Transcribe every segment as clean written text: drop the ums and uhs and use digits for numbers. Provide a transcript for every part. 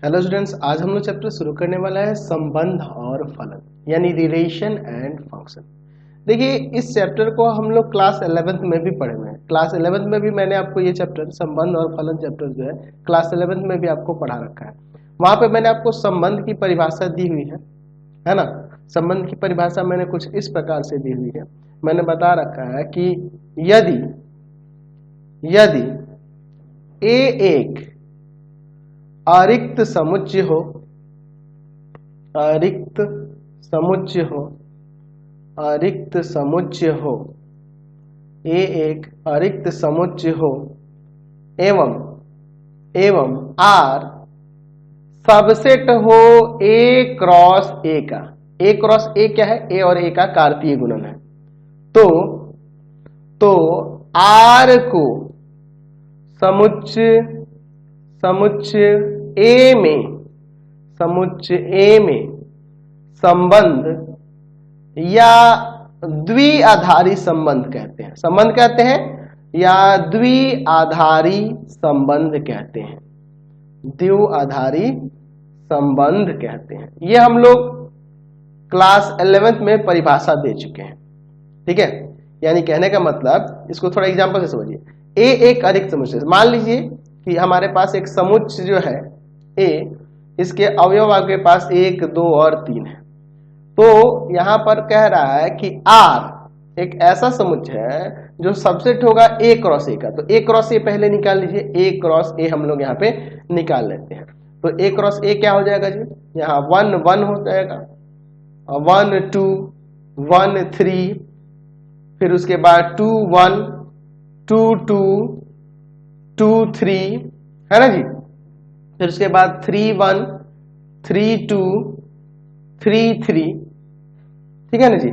Hello students, आज हम लोग चैप्टर शुरू करने वाला है संबंध और फलन यानी रिलेशन एंड फंक्शन। देखिए, इस चैप्टर को हम लोग क्लास 11th में भी पढ़े हुए हैं। क्लास 11th में भी मैंने आपको ये चैप्टर संबंध और फलन चैप्टर जो है क्लास 11th में भी आपको पढ़ा रखा है। वहां पे मैंने आपको संबंध की परिभाषा दी हुई है ना। संबंध की परिभाषा मैंने कुछ इस प्रकार से दी हुई है। मैंने बता रखा है कि यदि ए एक अरिक्त समुच्चय हो, अरिक्त समुच्चय हो, अरिक्त समुच्चय हो, ए एक अरिक्त समुच्चय हो एवं आर सबसेट हो ए क्रॉस ए का। ए क्रॉस ए क्या है? ए और ए का कार्तीय गुणन है। तो आर को समुच्चय ए में संबंध या द्विआधारी संबंध कहते हैं। संबंध कहते हैं या द्विआधारी संबंध कहते हैं, द्विआधारी संबंध कहते हैं। ये हम लोग क्लास 11th में परिभाषा दे चुके हैं। ठीक है, यानी कहने का मतलब, इसको थोड़ा एग्जांपल से समझिए। ए एक अरिक्त समुच्चय, मान लीजिए कि हमारे पास एक समुच्चय जो है ए, इसके अवयव आपके पास 1, 2 और 3 है। तो यहां पर कह रहा है कि आर एक ऐसा समुच्चय है जो सबसेट होगा ए क्रॉस ए का। तो ए क्रॉस ए पहले निकाल लीजिए। ए क्रॉस ए हम लोग यहाँ पे निकाल लेते हैं। तो ए क्रॉस ए क्या हो जाएगा जी? यहाँ 1 1 हो जाएगा, 1 2 1 3, फिर उसके बाद 2 1 2 2 2 3, है ना जी। फिर उसके बाद 3 1 3 2 3 3, ठीक है ना जी।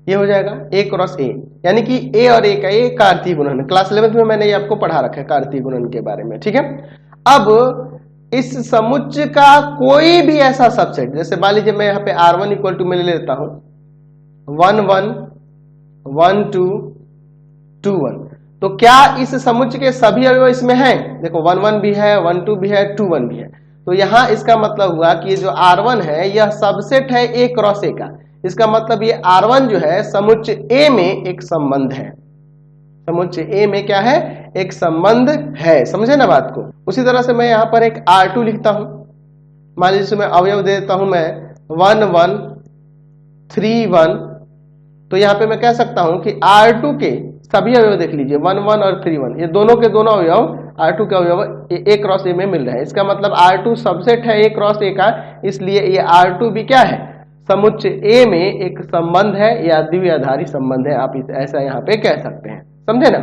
ये हो जाएगा ए क्रॉस ए, यानी कि ए और ए का ये कार्तीय गुणन। क्लास 11th में मैंने ये आपको पढ़ा रखा है कार्तीय गुणन के बारे में। ठीक है, अब इस समुच्चय का कोई भी ऐसा सबसेट, जैसे मान लीजिए मैं यहाँ पे R1 इक्वल टू में ले लेता हूं 1 1 1 2 2 1। तो क्या इस समुच्चय के सभी अवयव इसमें हैं? देखो 1 1 भी है, 1 2 भी है, 2 1 भी है। तो यहां इसका मतलब हुआ कि ये जो R1 है यह सबसेट है ए क्रॉस ए का। इसका मतलब ये R1 जो है समुच्चय ए में एक संबंध है। समुच्चय ए में क्या है? एक संबंध है। समझे ना बात को? उसी तरह से मैं यहां पर एक R2 लिखता हूं। मान लीजिए मैं अवयव दे देता हूं मैं 1 1 3 1। तो यहां पे मैं कह सकता हूं कि R2 के सभी अवयव देख लीजिए 1 1 और 3 1, ये दोनों के दोनों अवयव R2 के अवयव ए क्रॉस ए में मिल रहे हैं। इसका मतलब R2 सबसेट है ए क्रॉस ए का, इसलिए ये R2 भी क्या है? समुच्चय ए में एक संबंध है या द्विआधारी संबंध है। आप इस ऐसा यहाँ पे कह सकते हैं। समझे ना।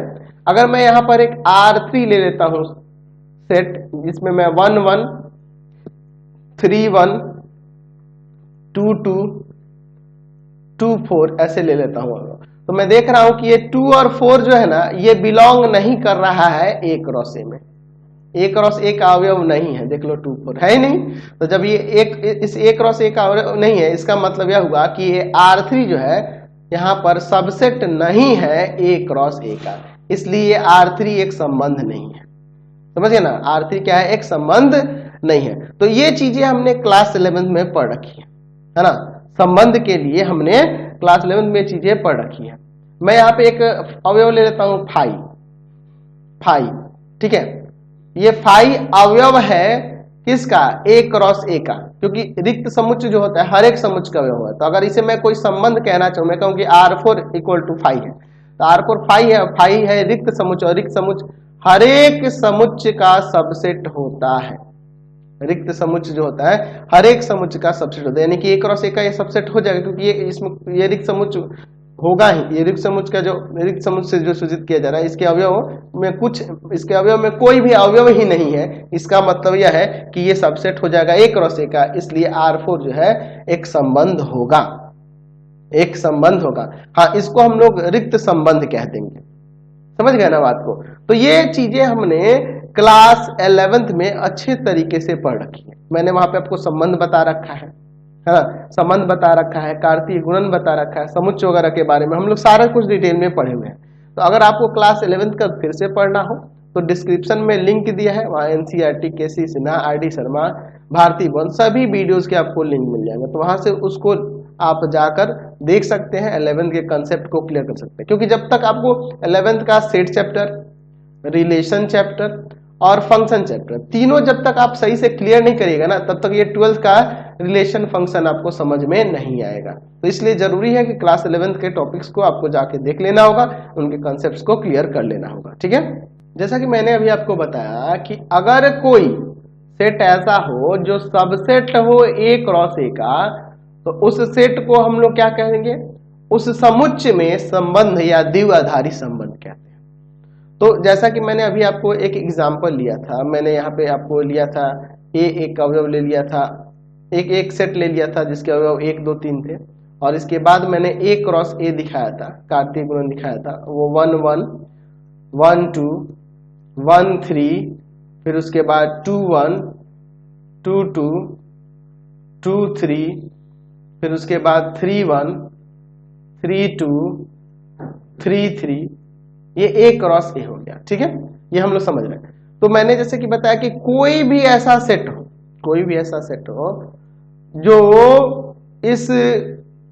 अगर मैं यहाँ पर एक R3 ले लेता हूं सेट, जिसमें मैं 1 1 3 1 2 2 2 4 ऐसे ले लेता हूं, तो मैं देख रहा हूं कि ये 2 और 4 जो है ना, ये बिलोंग नहीं कर रहा है ए क्रॉस ए में। ए क्रॉस ए का अवयव नहीं है। देख लो 2 4 है ही नहीं। तो जब ये इस ए क्रॉस ए का अवयव नहीं है, इसका मतलब यह हुआ कि ये R3 जो है यहां पर सबसेट नहीं है ए क्रॉस ए का, इसलिए R3 एक संबंध नहीं है। समझिए ना, R3 क्या है? एक संबंध नहीं है। तो ये चीजें हमने क्लास 11th में पढ़ रखी है ना। संबंध के लिए हमने क्लास 11th में चीजें पढ़ रखी है। मैं यहाँ पे एक अवयव ले लेता हूं 5। ठीक है, ये 5 अवयव है किसका? ए क्रॉस ए का, क्योंकि रिक्त समुच्चय जो होता है हर एक समुच्चय का अवयव है। तो अगर इसे मैं कोई संबंध कहना चाहूं, मैं कहूं कि R4 इक्वल टू 5 है, तो R4 5 है रिक्त समुच्चय, और रिक्त समुच्चय हर एक समुच्चय का सबसेट होता है। रिक्त समुच्चय जो होता है हर एक समुच्चय का सबसेट होता है, यानी कि ए क्रॉस ए का ये सबसेट हो जाएगा, क्योंकि ये रिक्त समुच्चय होगा ही। ये रिक्त समुच्चय का जो रिक्त समुच्चय से जो सूचित किया जा रहा है, इसके अवयव में कोई भी अवयव ही नहीं है। इसका मतलब यह है कि ये सबसेट हो जाएगा ए क्रॉस ए का, इसलिए R4 जो है एक संबंध होगा, एक संबंध होगा। हाँ, इसको हम लोग रिक्त संबंध कह देंगे। समझ गए ना बात को? तो ये चीजें हमने क्लास 11th में अच्छे तरीके से पढ़ रखी है। मैंने वहां पे आपको संबंध बता रखा है ना, संबंध बता रखा है, कार्तीय गुणन बता रखा है, समुच्चय वगैरह के बारे में हम लोग सारा कुछ डिटेल में पढ़े हुए हैं। तो अगर आपको क्लास 11th का फिर से पढ़ना हो तो डिस्क्रिप्शन में लिंक दिया है, वहाँ NCERT, KC Sinha, RD Sharma भारतीय भवन, सभी वीडियोस के आपको लिंक मिल जाएंगे, तो वहां से उसको आप जाकर देख सकते हैं, 11th के कंसेप्ट को क्लियर कर सकते हैं। क्योंकि जब तक आपको 11th का सेट चैप्टर, रिलेशन चैप्टर और फंक्शन चैप्टर तीनों जब तक आप सही से क्लियर नहीं करिएगा ना, तब तक ये 12th का रिलेशन फंक्शन आपको समझ में नहीं आएगा। तो इसलिए जरूरी है कि क्लास 11th के टॉपिक्स को आपको जाके देख लेना होगा, उनके कॉन्सेप्ट्स को क्लियर कर लेना होगा। ठीक है, जैसा कि मैंने अभी आपको बताया कि अगर कोई सेट ऐसा हो जो सबसेट हो A क्रॉस A का, तो उस सेट को हम लोग क्या कहेंगे, उस समुच्चय में संबंध या द्विआधारी संबंध कहते हैं। तो जैसा कि मैंने अभी आपको एक एग्जांपल लिया था, मैंने यहाँ पे आपको लिया था एक अवयव ले लिया था, एक सेट ले लिया था जिसके अवयव 1 2 3 थे, और इसके बाद मैंने A क्रॉस A दिखाया था, कार्तीय गुणन दिखाया था, वो 1 1 1 2 1 3, फिर उसके बाद 2 1 2 2 2 3, फिर उसके बाद 3 1 3 2 3 3, ये A क्रॉस A हो गया। ठीक है, ये हम लोग समझ रहे हैं। तो मैंने जैसे कि बताया कि कोई भी ऐसा सेट हो, कोई भी ऐसा सेट हो जो इस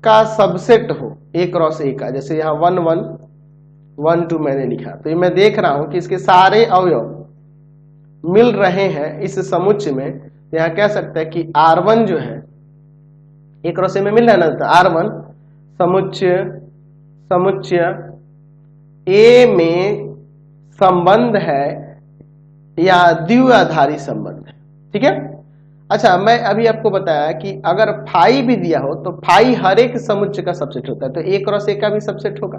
का सबसेट हो A क्रॉस A का, जैसे यहाँ 1 1 1 2 मैंने लिखा, तो ये मैं देख रहा हूं कि इसके सारे अवयव मिल रहे हैं इस समुच्चय में, तो यहाँ कह सकते हैं कि R1 जो है A क्रॉस A में मिल रहा है ना, तो R1 समुच्चय A में संबंध है या द्विआधारी संबंध है। ठीक है, अच्छा मैं अभी आपको बताया कि अगर फाई भी दिया हो तो फाई हर एक समुच्चय का सबसेट होता है, तो A क्रॉस A का भी सबसेट होगा,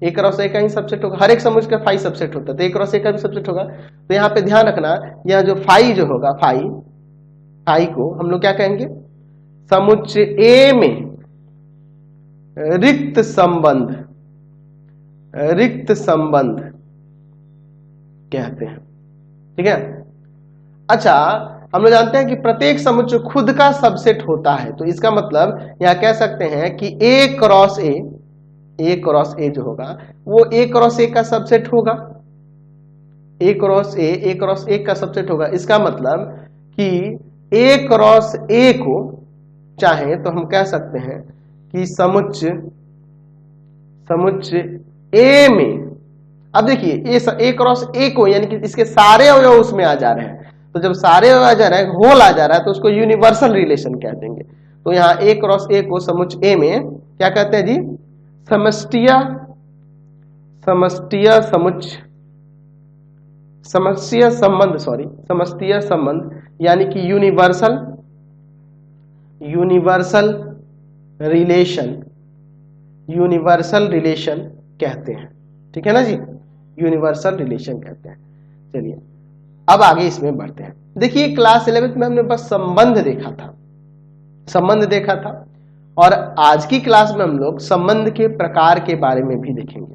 A क्रॉस A का ही सबसेट होगा, हर एक समुच्चय का फाई सबसेट होता है, तो A क्रॉस A का भी सबसेट होगा। तो यहाँ पे ध्यान रखना, यह जो फाई जो होगा, फाई को हम लोग क्या कहेंगे, समुच्चय A में रिक्त संबंध कहते हैं। ठीक है, अच्छा हम लोग जानते हैं कि प्रत्येक समुच्चय खुद का सबसेट होता है, तो इसका मतलब यहां कह सकते हैं कि A क्रॉस A जो होगा वो A क्रॉस A का सबसेट होगा, A क्रॉस A का सबसेट होगा। इसका मतलब कि A क्रॉस A को चाहे तो हम कह सकते हैं कि समुच्चय A में, अब देखिए A क्रॉस A को यानी कि इसके सारे अवयव उसमें आ जा रहे हैं, तो जब सारे अवयव आ जा रहे हैं, होल आ जा रहा है, तो उसको यूनिवर्सल रिलेशन कह देंगे। तो यहाँ A क्रॉस A को समुच्चय A में क्या कहते हैं जी, समष्टीय संबंध यानी कि यूनिवर्सल रिलेशन कहते हैं। ठीक है ना जी, यूनिवर्सल रिलेशन कहते हैं। चलिए अब आगे इसमें बढ़ते हैं। देखिए क्लास 11th में हमने बस संबंध देखा था, और आज की क्लास में हम लोग संबंध के प्रकार के बारे में भी देखेंगे।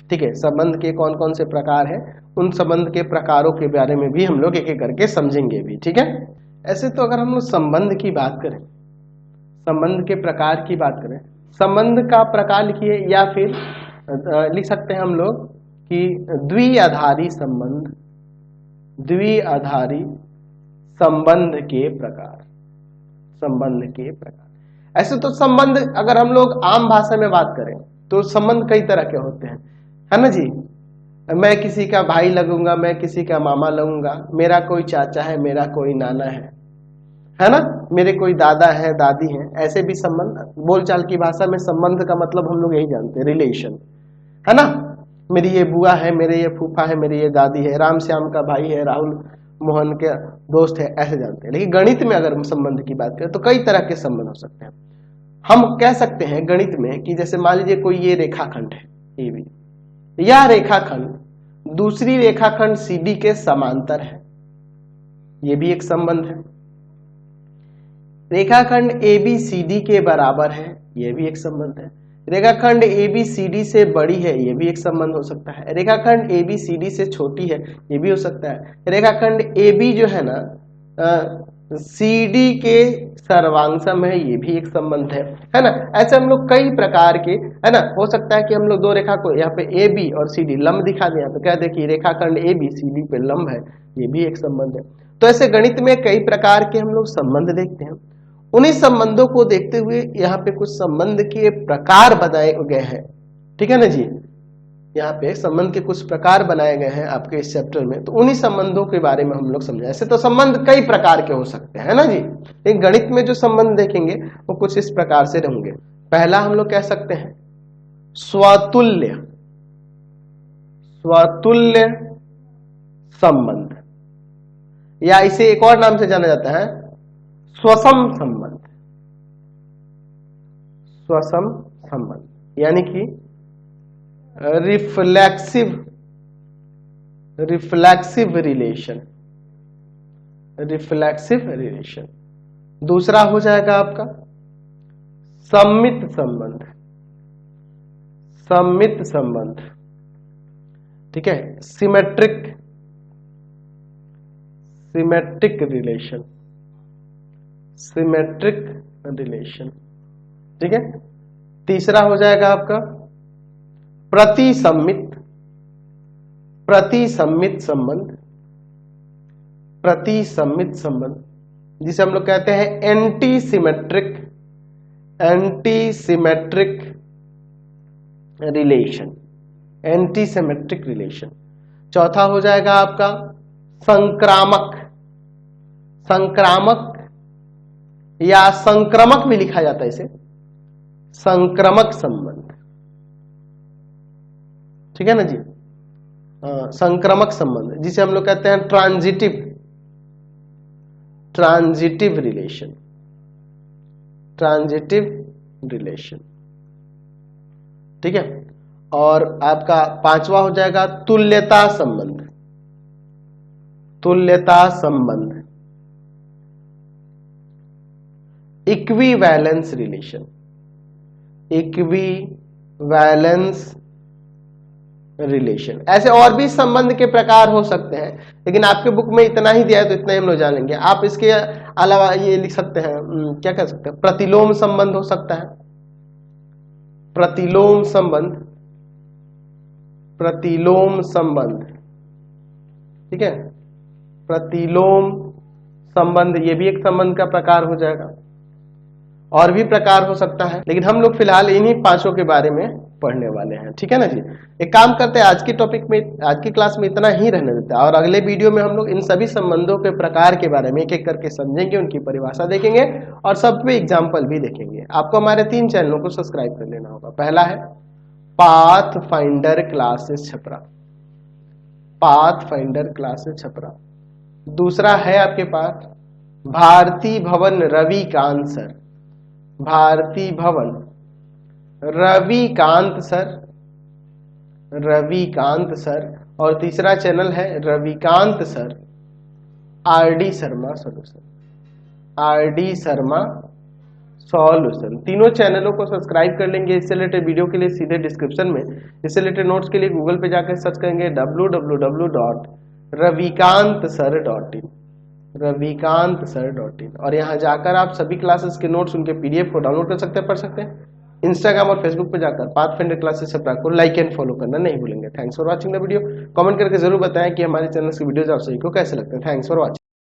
ठीक है, संबंध के कौन कौन से प्रकार हैं, उन संबंध के प्रकारों के बारे में भी हम लोग एक एक करके समझेंगे भी। ठीक है, ऐसे तो अगर हम लोग संबंध की बात करें, संबंध के प्रकार की बात करें, संबंध का प्रकार लिखिए, या फिर लिख सकते हैं हम लोग कि द्विआधारी संबंध के प्रकार। ऐसे तो संबंध अगर हम लोग आम भाषा में बात करें तो संबंध कई तरह के होते हैं, है ना जी। मैं किसी का भाई लगूंगा, मैं किसी का मामा लगूंगा, मेरा कोई चाचा है, मेरा कोई नाना है ना, मेरे कोई दादा है, दादी है, ऐसे भी संबंध। बोलचाल की भाषा में संबंध का मतलब हम लोग यही जानते हैं, रिलेशन, है ना। मेरी ये बुआ है, मेरे ये फूफा है, मेरी ये दादी है, राम श्याम का भाई है, राहुल मोहन के दोस्त है, ऐसे जानते हैं। लेकिन गणित में अगर हम संबंध की बात करें तो कई तरह के संबंध हो सकते हैं। हम कह सकते हैं गणित में कि जैसे मान लीजिए कोई ये रेखाखंड है AB, यह रेखाखंड दूसरी रेखाखंड CD के समांतर है, ये भी एक संबंध है। रेखाखंड ABCD के बराबर है, यह भी एक संबंध है। रेखाखंड ABCD से बड़ी है, यह भी एक संबंध हो सकता है। रेखाखंड ABCD से छोटी है, यह भी हो सकता है। रेखाखंड AB जो है ना CD के सर्वांशम है, ये भी एक संबंध है ना। ऐसे हम लोग कई प्रकार के, है ना, हो सकता है कि हम लोग दो रेखा को यहाँ पे AB और CD लंब दिखा दें, यहाँ पे कह दे कि रेखाखंड ABCD पे लंब है, ये भी एक संबंध है। तो ऐसे गणित में कई प्रकार के हम लोग संबंध देखते हैं। उन्हीं संबंधों को देखते हुए यहाँ पे कुछ संबंध के प्रकार बनाए गए हैं, ठीक है ना जी। यहाँ पे संबंध के कुछ प्रकार बनाए गए हैं आपके इस चैप्टर में, तो उन्हीं संबंधों के बारे में हम लोग समझें। ऐसे तो संबंध कई प्रकार के हो सकते हैं ना जी, लेकिन गणित में जो संबंध देखेंगे वो कुछ इस प्रकार से होंगे। पहला हम लोग कह सकते हैं स्वतुल्य, स्वतुल्य संबंध, या इसे एक और नाम से जाना जाता है स्वसम संबंध। स्वसम संबंध यानी कि रिफ्लेक्सिव रिलेशन, रिफ्लेक्सिव रिलेशन। दूसरा हो जाएगा आपका सम्मित संबंध, सम्मित संबंध, ठीक है, symmetric, symmetric relation, symmetric relation, ठीक है। तीसरा हो जाएगा आपका प्रतिसम्मित, प्रतिसम्मित संबंध, प्रतिसम्मित संबंध, जिसे हम लोग कहते हैं anti symmetric, anti symmetric relation, anti symmetric relation. चौथा हो जाएगा आपका संक्रामक, संक्रामक या संक्रमक भी लिखा जाता है इसे, संक्रमक संबंध, ठीक है ना जी। संक्रमक संबंध जिसे हम लोग कहते हैं transitive, transitive relation, transitive relation, ठीक है। और आपका पांचवा हो जाएगा तुल्यता संबंध, तुल्यता संबंध, इक्विवैलेंस रिलेशन, इक्विवैलेंस रिलेशन। ऐसे और भी संबंध के प्रकार हो सकते हैं, लेकिन आपके बुक में इतना ही दिया है तो इतना ही हम लोग जान लेंगे। आप इसके अलावा ये लिख सकते हैं, क्या कह सकते हैं, प्रतिलोम संबंध हो सकता है, प्रतिलोम संबंध, प्रतिलोम संबंध, ठीक है, प्रतिलोम संबंध, ये भी एक संबंध का प्रकार हो जाएगा। और भी प्रकार हो सकता है, लेकिन हम लोग फिलहाल इन्हीं पांचों के बारे में पढ़ने वाले हैं, ठीक है ना जी। एक काम करते हैं, आज की टॉपिक में, आज की क्लास में इतना ही रहने देते हैं, और अगले वीडियो में हम लोग इन सभी संबंधों के प्रकार के बारे में एक एक करके समझेंगे, उनकी परिभाषा देखेंगे और सब पे एग्जाम्पल भी देखेंगे। आपको हमारे 3 चैनलों को सब्सक्राइब कर लेना होगा। पहला है path finder classes Chhapra, path finder classes Chhapra. दूसरा है आपके पास भारती भवन रविकांत सर, भारती भवन रविकांत सर, रविकांत सर। और तीसरा चैनल है Ravikant sir RD Sharma solution, RD Sharma solution. तीनों चैनलों को सब्सक्राइब कर लेंगे। इससे रिलेटेड वीडियो के लिए सीधे डिस्क्रिप्शन में, इससे रिलेटेड नोट्स के लिए गूगल पे जाकर सर्च करेंगे www.ravikantsir.in, ravikantsir.in, और यहाँ जाकर आप सभी क्लासेस के नोट्स, उनके पीडीएफ को डाउनलोड कर सकते हैं, पढ़ सकते हैं। इंस्टाग्राम और फेसबुक पे जाकर पाथफाइंडर क्लासेस छपरा को लाइक एंड फॉलो करना नहीं भूलेंगे। Thanks for watching the video. Comment करके जरूर बताएं कि हमारे चैनल की वीडियोस आप सभी को कैसे लगते हैं। Thanks for watching.